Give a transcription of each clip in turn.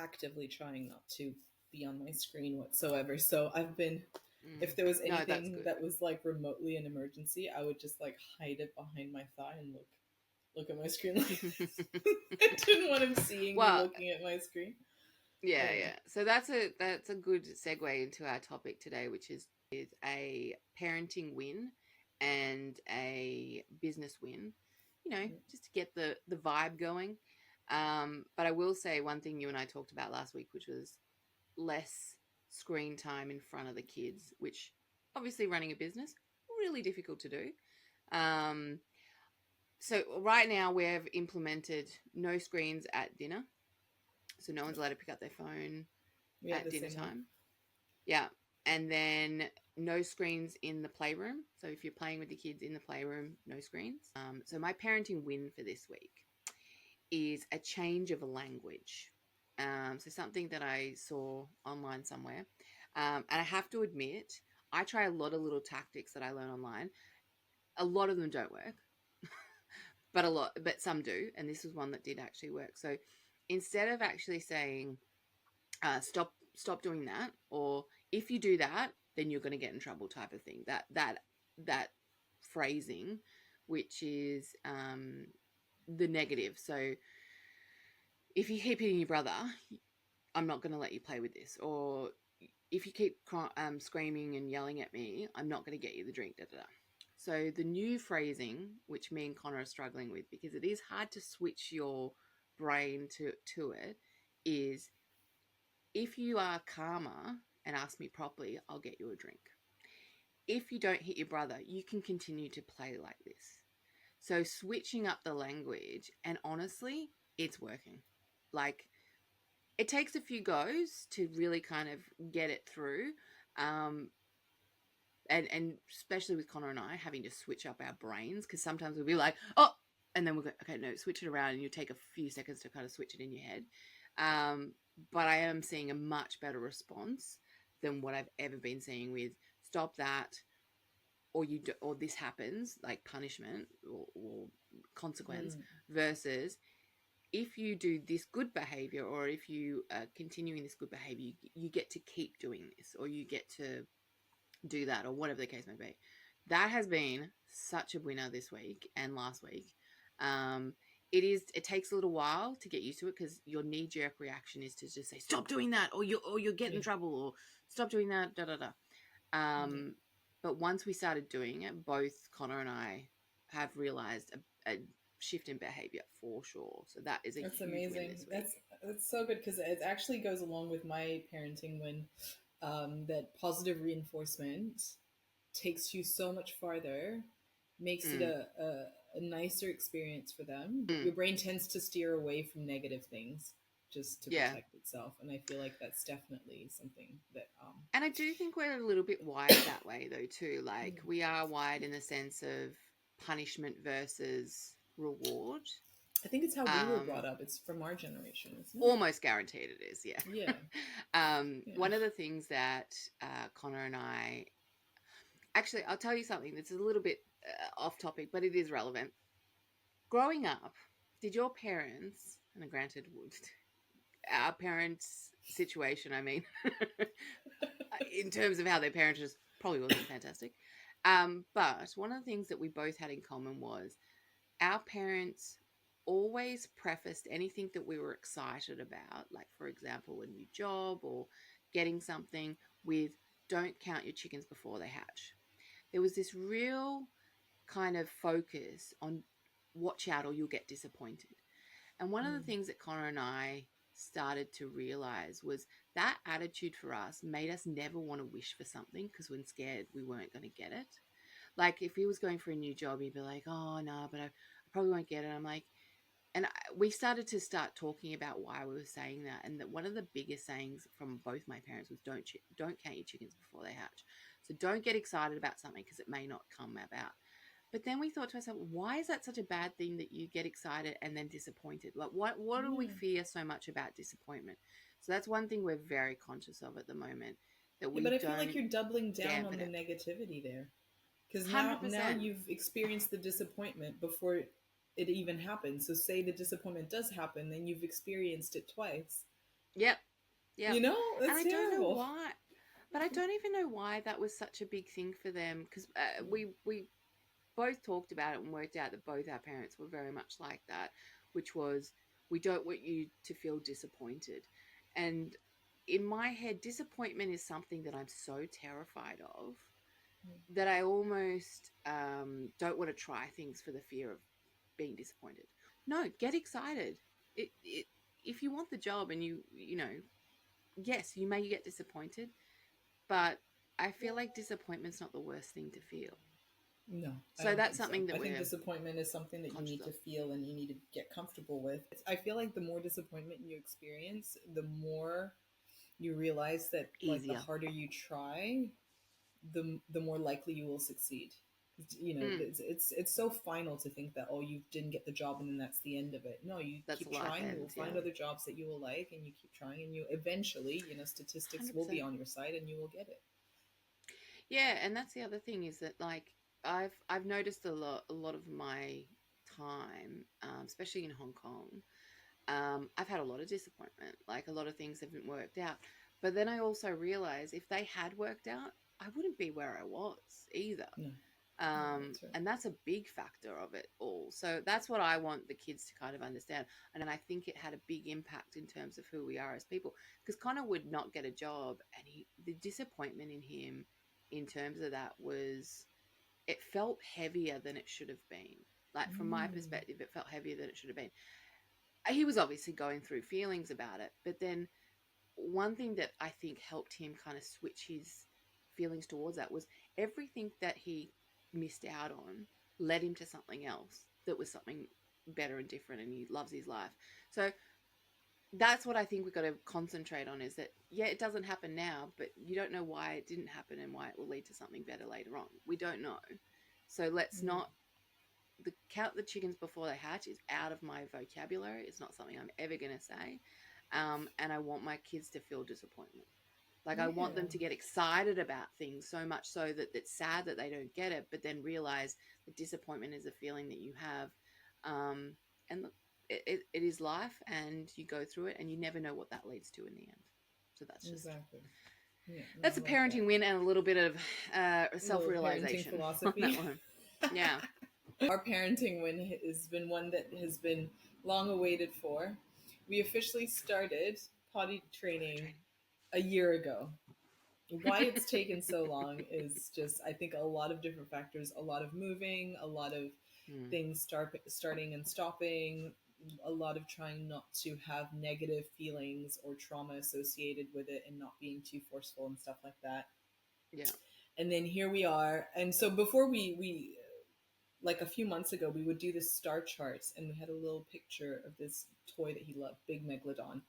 actively trying not to be on my screen whatsoever. So I've been, if Mm. if there was No, that's anything good. that was like remotely an emergency, I would just like hide it behind my thigh and look at my screen like this. I didn't want him seeing me Well, looking at my screen. But yeah, yeah. yeah. So that's a good segue into our topic today, which is a parenting win and a business win. You know, just to get the vibe going. But I will say one thing you and I talked about last week, which was less screen time in front of the kids, which obviously running a business really difficult to do. Um, so right now we've implemented no screens at dinner, so no one's allowed to pick up their phone We have at the dinner same one. time. Yeah. And then no screens in the playroom. So if you're playing with the kids in the playroom, no screens. So my parenting win for this week is a change of language. So something that I saw online somewhere. And I have to admit, I try a lot of little tactics that I learn online. A lot of them don't work, but some do. And this was one that did actually work. So instead of actually saying, stop doing that, or if you do that then you're going to get in trouble type of thing, that phrasing, which is the negative. So if you keep hitting your brother, I'm not going to let you play with this, or if you keep screaming and yelling at me, I'm not going to get you the drink, da, da, da. So the new phrasing, which me and Connor are struggling with because it is hard to switch your brain to it, is if you are calmer and ask me properly, I'll get you a drink. If you don't hit your brother, you can continue to play like this. So switching up the language, and honestly, it's working. Like, it takes a few goes to really kind of get it through. Um, and especially with Connor and I having to switch up our brains, because sometimes we'll be like, oh, and then we'll go, okay, no, switch it around, and you take a few seconds to kind of switch it in your head. Um, but I am seeing a much better response than what I've ever been seeing with stop that, or or this happens, like punishment or consequence, Mm. versus if you do this good behavior, or if you are continuing this good behavior, you get to keep doing this, or you get to do that, or whatever the case may be. That has been such a winner this week and last week. Um, it takes a little while to get used to it, because your knee jerk reaction is to just say stop doing that, or you'll get in Yeah. trouble, or stop doing that, da da da. Yeah. Um, but once we started doing it, both Connor and I have realized a shift in behavior for sure. So that is a That's huge win amazing. this week. That's so good because it actually goes along with my parenting when that positive reinforcement takes you so much farther, makes it Mm, a nicer experience for them. mm, Your brain tends to steer away from negative things just to yeah. protect itself, and I feel like that's definitely something that And I do think we're a little bit wired that way, though, too. Like, we are wired in the sense of punishment versus reward. I think it's how we were brought Um, up. It's from our generation, isn't it? Almost guaranteed it is, yeah. Yeah, yeah. One of the things that Connor and I, actually, I'll tell you something that's a little bit off topic, but it is relevant. Growing up, did your parents, and granted, our parents' situation, I mean, in terms of how they parented us, probably wasn't fantastic. But one of the things that we both had in common was our parents always prefaced anything that we were excited about, like, for example, a new job or getting something, with don't count your chickens before they hatch. There was this real kind of focus on watch out or you'll get disappointed. And one of the Mm. things that Connor and I started to realize was that attitude for us made us never want to wish for something, because we're scared we weren't going to get it. Like, if he was going for a new job, he'd be like, oh, no, but I probably won't get it. I'm like, we started to start talking about why we were saying that, and that one of the biggest sayings from both my parents was don't count your chickens before they hatch. So don't get excited about something because it may not come about. But then we thought to ourselves, why is that such a bad thing that you get excited and then disappointed? Like, what do we Yeah. fear so much about disappointment? So that's one thing we're very conscious of at the moment, that Yeah, we but I feel like don't you're doubling down on dampen the it. negativity there. Because now 100%. you've experienced the disappointment before it even happens. So say the disappointment does happen, then you've experienced it twice. Yep. Yep. You know, And that's I don't know terrible. why, but I don't even know why that was such a big thing for them because we both talked about it and worked out that both our parents were very much like that, which was we don't want you to feel disappointed. And in my head, disappointment is something that I'm so terrified of that I almost don't want to try things for the fear of being disappointed. No, get excited. It if you want the job and you know, yes, you may get disappointed, but I feel like disappointment's not the worst thing to feel. No, I So don't that's think so. something I that think we're disappointment is something that you conscious need to of. feel and you need to get comfortable with. I feel like the more disappointment you experience, the more you realize that like the Easier. harder you try, the more likely you will succeed. You know, Mm, it's so final to think that, oh, you didn't get the job and then that's the end of it. No, you that's keep life trying, you will ends, yeah. find other jobs that you will like, and you keep trying, and you eventually, you know, statistics will be 100%. on your side and you will get it. Yeah, and that's the other thing is that like I've noticed a lot of my time, especially in Hong Kong, I've had a lot of disappointment. Like a lot of things haven't worked out. But then I also realize if they had worked out, I wouldn't be where I was either. No, no, that's right. And that's a big factor of it all. So that's what I want the kids to kind of understand. And I think it had a big impact in terms of who we are as people. Because Connor would not get a job, and the disappointment in him, in terms of that, was it felt heavier than it should have been. Like from my Mm, perspective, it felt heavier than it should have been. He was obviously going through feelings about it, but then one thing that I think helped him kind of switch his feelings towards that was everything that he missed out on led him to something else that was something better and different, and he loves his life. So that's what I think we've got to concentrate on is that, yeah, it doesn't happen now, but you don't know why it didn't happen and why it will lead to something better later on. We don't know. So let's yeah. not the count the chickens before they hatch is out of my vocabulary. It's not something I'm ever going to say. And I want my kids to feel disappointment. Like I want them Yeah. to get excited about things so much so that it's sad that they don't get it, but then realize that disappointment is a feeling that you have. And look, it is life, and you go through it, and you never know what that leads to in the end. So Exactly. Yeah, no, that's I a like that. parenting win and a little bit of A little parenting self-realization on that philosophy. one. Yeah. Our parenting win has been one that has been long awaited for. We officially started potty training Training. a year ago. Why it's taken so long is just, I think, a lot of different factors, a lot of moving, a lot of Mm, things starting and stopping, a lot of trying not to have negative feelings or trauma associated with it and not being too forceful and stuff like that. yeah. And then here we are. And so before we like a few months ago, we would do this star charts, and we had a little picture of this toy that he loved, Big Megalodon.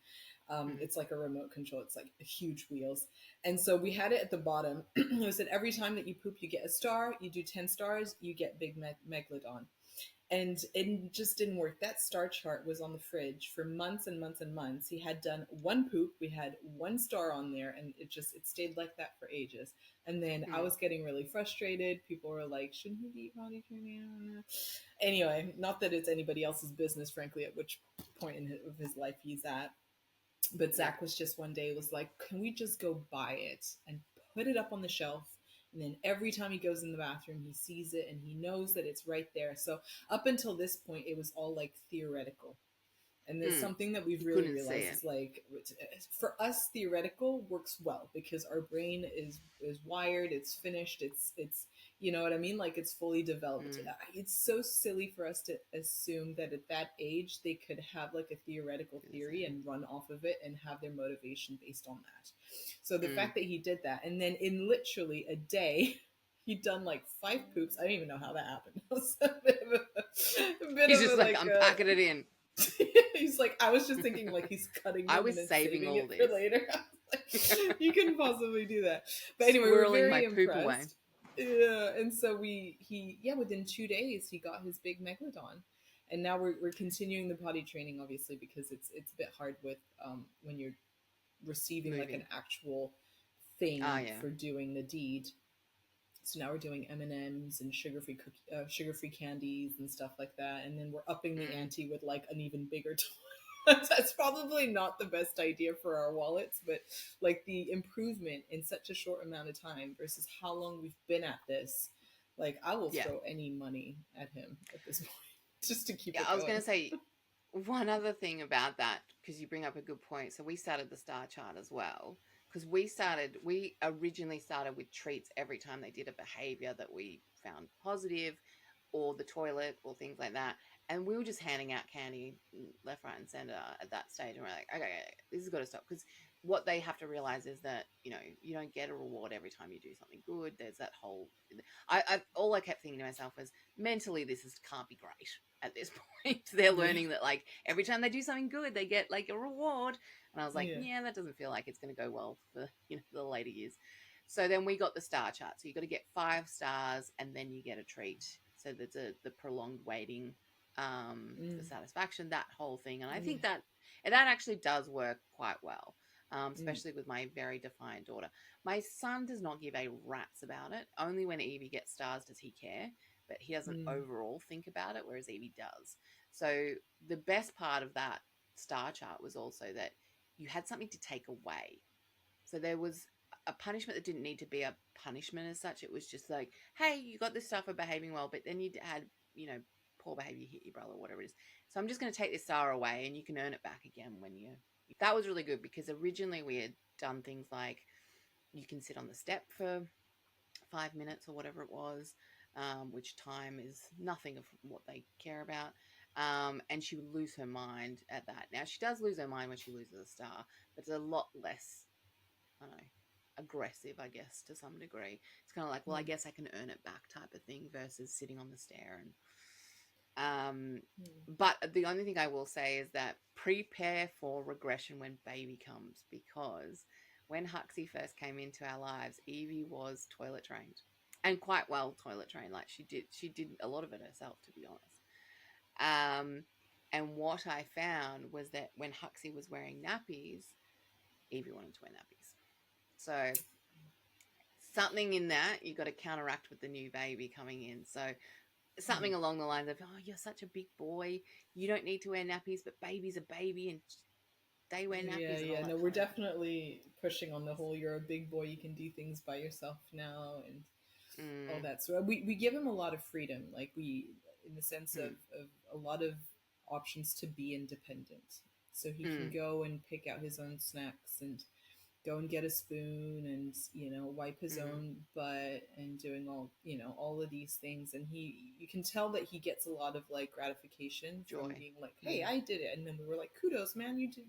Mm, It's like a remote control. It's like huge wheels, and so we had it at the bottom. It said every time that you poop, you get a star. You do 10 stars, you get Big Megalodon, and it just didn't work. That star chart was on the fridge for months and months and months. He had done one poop, we had one star on there, and it stayed like that for ages. And then I mm, was getting really frustrated. People were like, shouldn't he be potty training? I don't know. Anyway, not that it's anybody else's business, frankly, at which point of his life he's at. But yeah. Zach was just one day was like, can we just go buy it and put it up on the shelf? And then every time he goes in the bathroom, he sees it and he knows that it's right there. So up until this point, it was all like theoretical. And there's Mm. something that we've You really couldn't see realized it. is like for us, theoretical works well because our brain is wired, it's finished, it's you know what I mean, like it's fully developed. Mm. It's so silly for us to assume that at that age they could have like a theoretical Do the theory same. and run off of it and have their motivation based on that. So the Mm. fact that he did that, and then in literally a day he'd done like 5 poops. I don't even know how that happened. It was a bit He's of just a like like unpacking it in. he's like, I was just thinking like he's cutting I them was and then saving saving all it for this. later. I was like, you couldn't possibly do that. But anyway, we were Swirling my very poop away. impressed. Yeah, and so within 2 days he got his big megalodon, and now we're continuing the potty training obviously because it's a bit hard with when you're receiving like an Moving. actual Ah, thing yeah. for doing the deed. So now we're doing M&Ms and sugar-free candies and stuff like that, and then we're upping the Mm. ante with like an even bigger toy. That's probably not the best idea for our wallets, but like the improvement in such a short amount of time versus how long we've been at this, like I will Yeah. throw any money at him at this point just to keep Yeah, it I was going going. to say one other thing about that, because you bring up a good point. So we started the star chart as well, because we originally started with treats every time they did a behavior that we found positive, or the toilet, or things like that. And we were just handing out candy left, right, and center at that stage. And we're like, okay, this has got to stop. Because what they have to realize is that, you don't get a reward every time you do something good. There's that whole, all I kept thinking to myself was, mentally, can't be great at this point. They're Yeah. learning that, like, every time they do something good, they get like a reward. And I was like, Yeah. yeah, that doesn't feel like it's going to go well for, the later years. So then we got the star chart. So you got to get 5 stars and then you get a treat. So that's the prolonged waiting, the Mm. satisfaction, that whole thing. And I Yeah. think that actually does work quite well, Mm. especially with my very defiant daughter. My son does not give a rat's about it. Only when Evie gets stars does he care, but he doesn't Mm. overall think about it, whereas Evie does. So the best part of that star chart was also that you had something to take away. So there was a punishment that didn't need to be a punishment as such. It was just like, hey, you got this stuff for behaving well, but then you had, poor behavior, hit your brother, whatever it is. So I'm just going to take this star away and you can earn it back again when you. That was really good because originally we had done things like you can sit on the step for 5 minutes or whatever it was, which time is nothing of what they care about. And she would lose her mind at that. Now, she does lose her mind when she loses a star, but it's a lot less, I don't know, aggressive, I guess, to some degree. It's kind of like, well, I Mm. guess I can earn it back type of thing versus sitting on the stair. And Mm. but the only thing I will say is that prepare for regression when baby comes, because when Huxley first came into our lives, Evie was toilet trained and quite well toilet trained. Like she did a lot of it herself, to be honest. And what I found was that when Huxley was wearing nappies, Evie wanted to wear nappies. So something in that you got to counteract with the new baby coming in. So Mm. something along the lines of, oh, you're such a big boy, you don't need to wear nappies, but baby's a baby and they wear Yeah, nappies and all yeah. that No, we're kind of stuff. definitely pushing on the whole you're a big boy, you can do things by yourself now and all Mm, that. So we give him a lot of freedom, like we in the sense mm, of a lot of options to be independent. So he can mm, go and pick out his own snacks and go and get a spoon and wipe his mm. own butt and doing all of these things, and he you can tell that he gets a lot of like gratification from Joy. being like, hey, Mm. I did it, and then we were like, kudos man, you did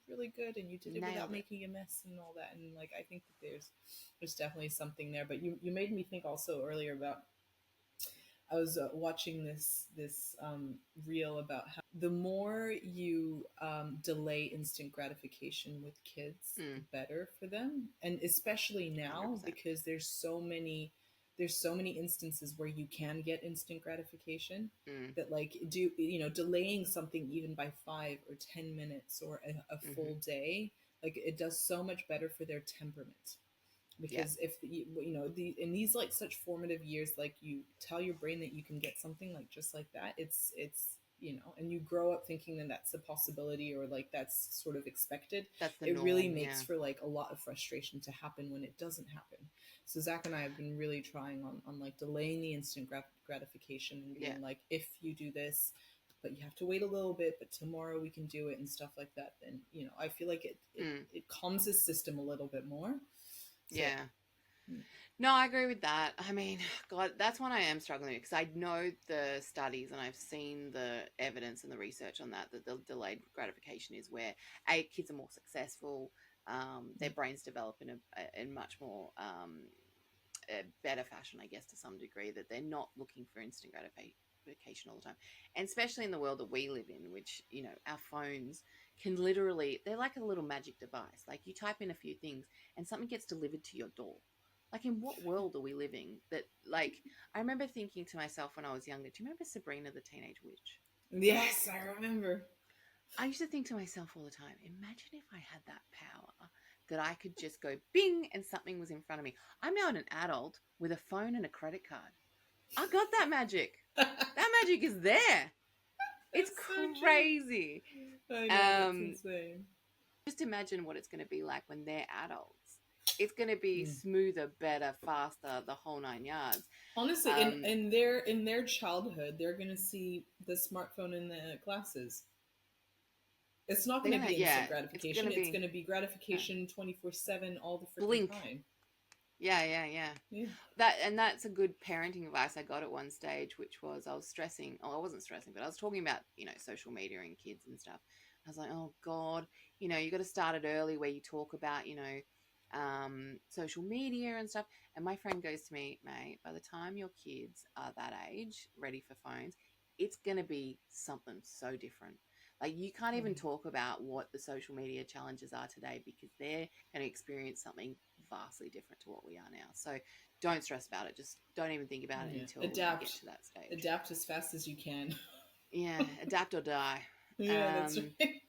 really good, and you did it without Nailed it. making a mess and all that. And like I think that there's definitely something there. But you made me think also earlier about, I was watching this reel about how the more you delay instant gratification with kids, the Mm, better for them, and especially now 100%. because there's so many instances where you can get instant gratification Mm, that like delaying something even by 5 or 10 minutes or a mm-hmm. full day, like it does so much better for their temperament. Yeah, Because if the in these like such formative years, like you tell your brain that you can get something like just like that, it's and you grow up thinking that that's a possibility or like that's sort of expected. that's the It really norm. makes Yeah, for like a lot of frustration to happen when it doesn't happen. So Zach and I have been really trying on like delaying the instant gratification and yeah. being like, if you do this, but you have to wait a little bit, but tomorrow we can do it and stuff like that, then I feel like Mm, it calms his system a little bit more. So yeah. No, I agree with that. I mean, God, that's one I am struggling with because I know the studies and I've seen the evidence and the research on that, that the delayed gratification is where kids are more successful, their brains develop in much more a better fashion, I guess, to some degree, that they're not looking for instant gratification all the time. And especially in the world that we live in, which, our phones can literally, they're like a little magic device. Like you type in a few things and something gets delivered to your door. Like, in what world are we living that, like, I remember thinking to myself when I was younger, do you remember Sabrina the Teenage Witch? yes, I remember. I used to think to myself all the time, imagine if I had that power that I could just go bing and something was in front of me. I'm now an adult with a phone and a credit card. I got that magic. That magic is there. It's That's so crazy. true. I know, that's Um, insane. just imagine what it's going to be like when they're adults. It's going to be Mm. smoother, better, faster, the whole nine yards. Honestly, Um, in their childhood, they're gonna see the smartphone in the classes. It's not they're going to gonna, be yeah, instant it's going gratification. to It's be going to be uh, gratification 24/7 all the freaking blink. time. Yeah, yeah, yeah. Yeah. That's a good parenting advice I got at one stage, which was I was stressing. Oh, I wasn't stressing, but I was talking about social media and kids and stuff. I was like, oh God, you got to start it early where you talk about social media and stuff. And my friend goes to me, mate, by the time your kids are that age, ready for phones, it's gonna be something so different. Like you can't even Mm. talk about what the social media challenges are today because they're going to experience something vastly different to what we are now. So don't stress about it. Just don't even think about it Yeah. until you get Adapt. to that stage. Adapt as fast as you can. Yeah, adapt or die. Yeah, that's Um, right.